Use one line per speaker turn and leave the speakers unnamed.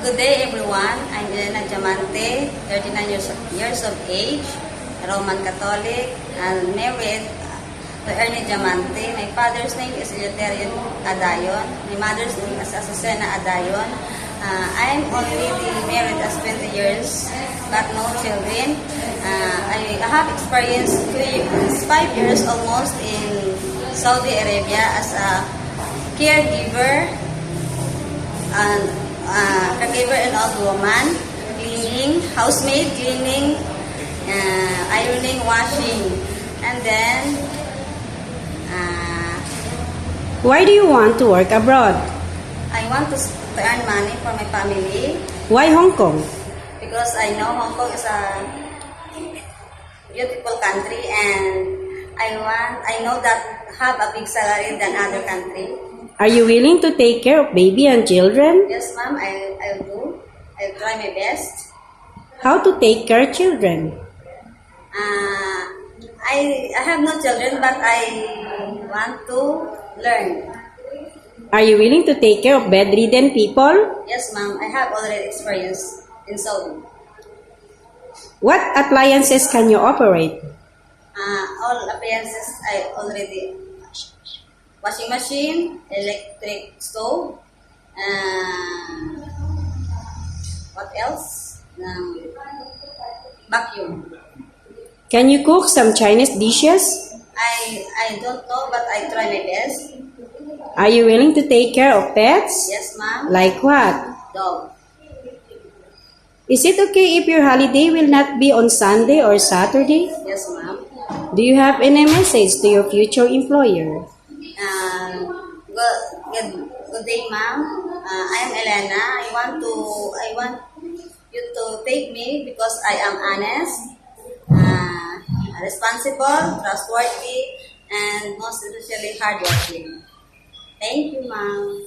Good day, everyone. I'm Elena Diamante, 39 years of age, Roman Catholic, and married to Ernie Diamante. My father's name is Eleuterio Adayon. My mother's name is Azucena Adayon. I'm already married as 20 years, but no children. I have experienced 5 years almost in Saudi Arabia as a caregiver and old woman, cleaning, housemaid, cleaning, ironing, washing, and then
Why do you want to work abroad?
I want to earn money for my family
Why Hong Kong?
because I know Hong Kong is a beautiful country, and I know that have a big salary than other country.
Are you willing to take care of baby and children?
Yes, ma'am, I'll do. I'll try my best.
How to take care of children?
I have no children, but I want to learn.
Are you willing to take care of bedridden people?
Yes, ma'am, I have already experience in Saudi.
What appliances can you operate?
All appliances I already. Washing machine, electric stove, what else? Vacuum.
Can you cook some Chinese dishes?
I don't know, but I try my best.
Are you willing to take care of pets?
Yes, ma'am.
Like what?
Dog.
Is it okay if your holiday will not be on Sunday or Saturday?
Yes, ma'am.
Do you have any message to your future employer?
Good day, ma'am. I am Elena. I want you to take me because I am honest, responsible, trustworthy, and most especially hardworking. Thank you, ma'am.